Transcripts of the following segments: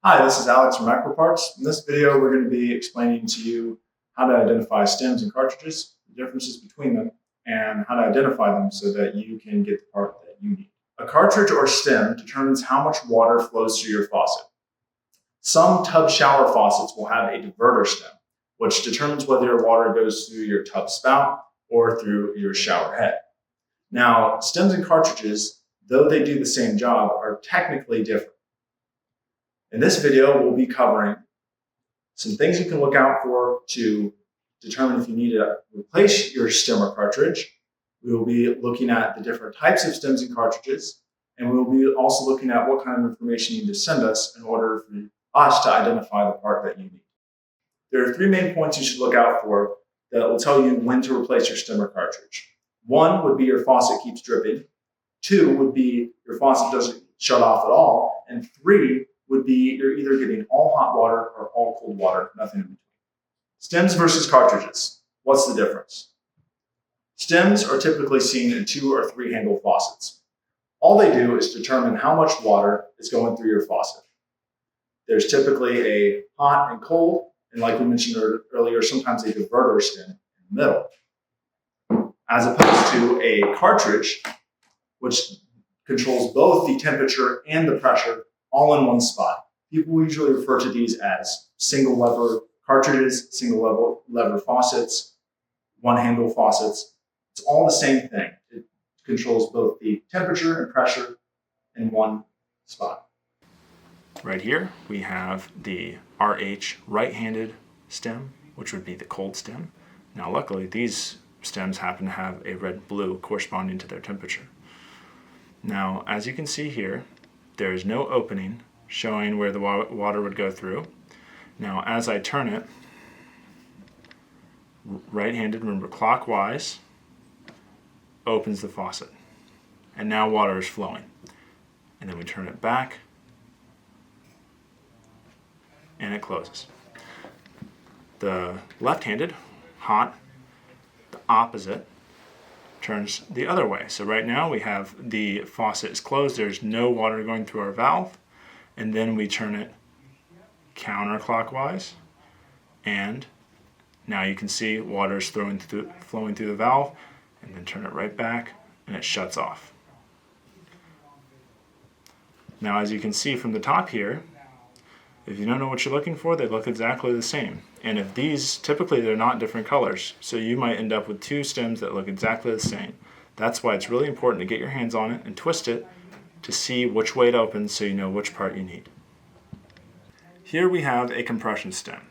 Hi, this is Alex from Microparts. In this video, we're going to be explaining to you how to identify stems and cartridges, the differences between them, and how to identify them so that you can get the part that you need. A cartridge or stem determines how much water flows through your faucet. Some tub shower faucets will have a diverter stem, which determines whether your water goes through your tub spout or through your shower head. Now, stems and cartridges, though they do the same job, are technically different. In this video, we'll be covering some things you can look out for to determine if you need to replace your stem or cartridge. We will be looking at the different types of stems and cartridges, and we will be also looking at what kind of information you need to send us in order for us to identify the part that you need. There are three main points you should look out for that will tell you when to replace your stem or cartridge. One would be your faucet keeps dripping. Two would be your faucet doesn't shut off at all. And three would be you're either getting all hot water or all cold water, nothing in between. Stems versus cartridges. What's the difference? Stems are typically seen in 2 or 3 handle faucets. All they do is determine how much water is going through your faucet. There's typically a hot and cold, and like we mentioned earlier, sometimes a diverter stem in the middle. As opposed to a cartridge, which controls both the temperature and the pressure all in one spot. People usually refer to these as single lever cartridges, single lever faucets, one handle faucets. It's all the same thing. It controls both the temperature and pressure in one spot. Right here we have the RH right-handed stem, which would be the cold stem. Now luckily these stems happen to have a red-blue corresponding to their temperature. Now as you can see here, there is no opening showing where the water would go through. Now as I turn it, right-handed, remember clockwise, opens the faucet. And now water is flowing. And then we turn it back, and it closes. The left-handed, hot, the opposite, turns the other way. So right now we have the faucet is closed, there's no water going through our valve, and then we turn it counterclockwise, and now you can see water is flowing through the valve, and then turn it right back and it shuts off. Now as you can see from the top here, if you don't know what you're looking for, they look exactly the same. And if these, typically they're not different colors, so you might end up with 2 stems that look exactly the same. That's why it's really important to get your hands on it and twist it to see which way it opens so you know which part you need. Here we have a compression stem.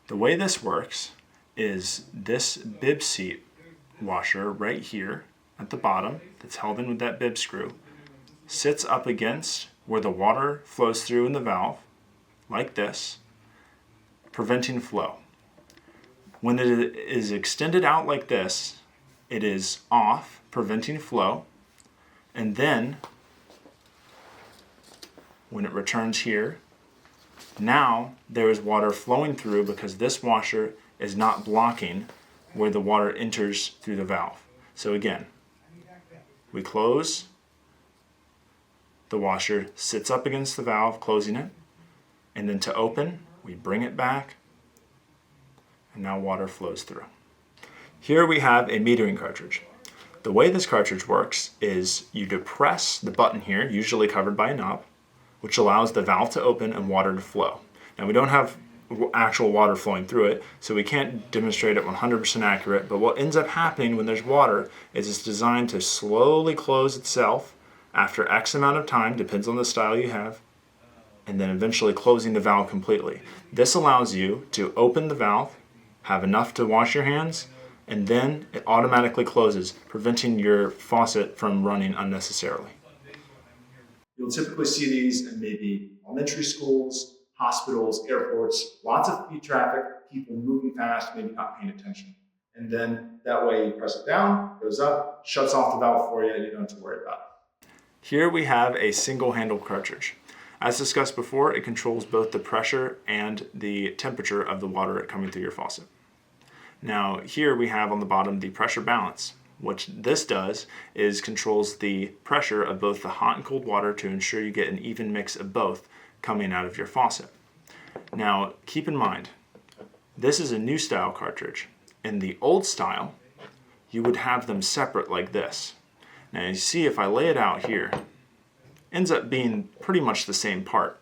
The way this works is this bib seat washer right here at the bottom that's held in with that bib screw sits up against where the water flows through in the valve, like this, preventing flow. When it is extended out like this, it is off, preventing flow, and then when it returns here, now there is water flowing through because this washer is not blocking where the water enters through the valve. So again, we close, the washer sits up against the valve, closing it, and then to open, we bring it back, and now water flows through. Here we have a metering cartridge. The way this cartridge works is you depress the button here, usually covered by a knob, which allows the valve to open and water to flow. Now we don't have actual water flowing through it, so we can't demonstrate it 100% accurate, but what ends up happening when there's water is it's designed to slowly close itself after X amount of time, depends on the style you have, and then eventually closing the valve completely. This allows you to open the valve, have enough to wash your hands, and then it automatically closes, preventing your faucet from running unnecessarily. You'll typically see these in maybe elementary schools, hospitals, airports, lots of traffic, people moving fast, maybe not paying attention. And then that way you press it down, goes up, shuts off the valve for you, and you don't have to worry about it. Here we have a single handle cartridge. As discussed before, it controls both the pressure and the temperature of the water coming through your faucet. Now here we have on the bottom the pressure balance. What this does is controls the pressure of both the hot and cold water to ensure you get an even mix of both coming out of your faucet. Now, keep in mind, this is a new style cartridge. In the old style, you would have them separate like this. Now you see if I lay it out here, ends up being pretty much the same part.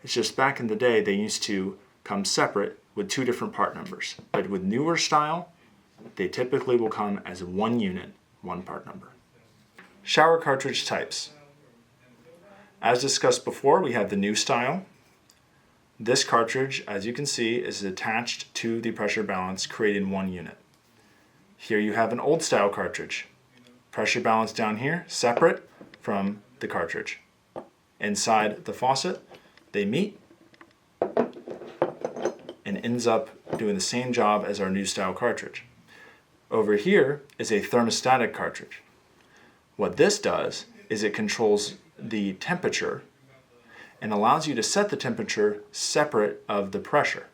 It's just back in the day they used to come separate with two different part numbers. But with newer style, they typically will come as one unit, one part number. Shower cartridge types. As discussed before, we have the new style. This cartridge, as you can see, is attached to the pressure balance, creating one unit. Here you have an old style cartridge. Pressure balance down here, separate from the cartridge. Inside the faucet, they meet and ends up doing the same job as our new style cartridge. Over here is a thermostatic cartridge. What this does is it controls the temperature and allows you to set the temperature separate of the pressure.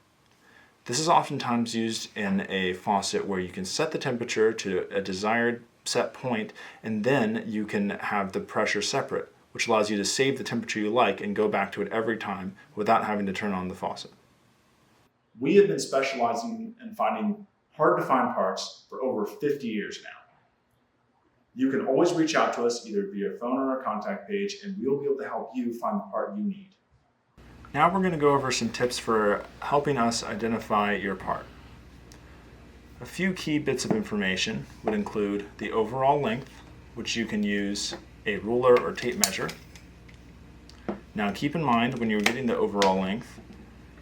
This is oftentimes used in a faucet where you can set the temperature to a desired set point and then you can have the pressure separate, which allows you to save the temperature you like and go back to it every time without having to turn on the faucet. We have been specializing in finding hard-to-find parts for over 50 years now. You can always reach out to us either via phone or our contact page, and we'll be able to help you find the part you need. Now we're going to go over some tips for helping us identify your part. A few key bits of information would include the overall length, which you can use a ruler or tape measure. Now keep in mind when you're getting the overall length,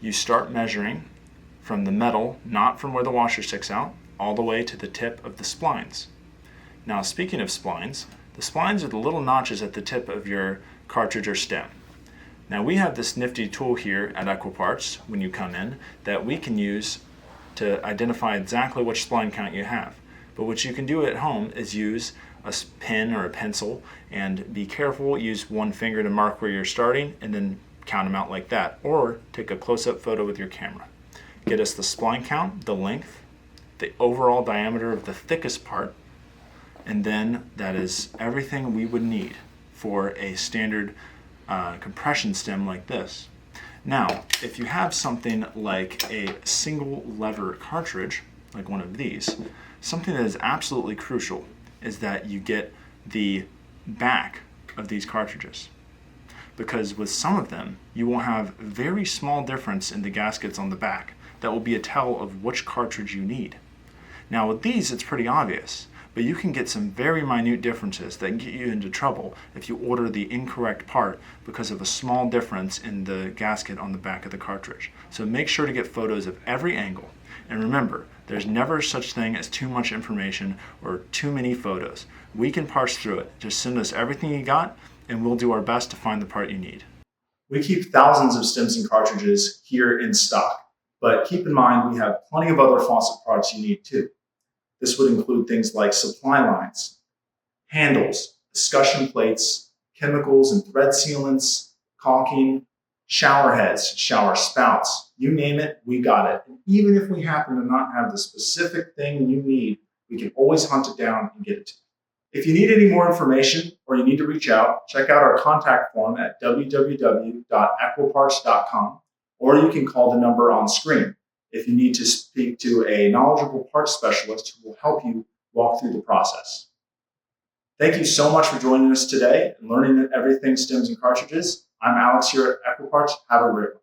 you start measuring from the metal, not from where the washer sticks out, all the way to the tip of the splines. Now speaking of splines, the splines are the little notches at the tip of your cartridge or stem. Now we have this nifty tool here at Equiparts when you come in that we can use to identify exactly which spline count you have. But what you can do at home is use a pen or a pencil and be careful, use one finger to mark where you're starting and then count them out like that, or take a close-up photo with your camera. Get us the spline count, the length, the overall diameter of the thickest part, and then that is everything we would need for a standard compression stem like this. Now, if you have something like a single lever cartridge, like one of these, something that is absolutely crucial is that you get the back of these cartridges. Because with some of them, you will have very small difference in the gaskets on the back that will be a tell of which cartridge you need. Now with these, it's pretty obvious, but you can get some very minute differences that can get you into trouble if you order the incorrect part because of a small difference in the gasket on the back of the cartridge. So make sure to get photos of every angle. And remember, there's never such thing as too much information or too many photos. We can parse through it. Just send us everything you got and we'll do our best to find the part you need. We keep thousands of stems and cartridges here in stock, but keep in mind we have plenty of other faucet parts you need too. This would include things like supply lines, handles, discussion plates, chemicals and thread sealants, caulking, shower heads, shower spouts, you name it, we got it. And even if we happen to not have the specific thing you need, we can always hunt it down and get it to you. If you need any more information or you need to reach out, check out our contact form at www.equiparts.com, or you can call the number on screen if you need to speak to a knowledgeable parts specialist who will help you walk through the process. Thank you so much for joining us today and learning everything stems and cartridges. I'm Alex here at Equiparts. Have a great one.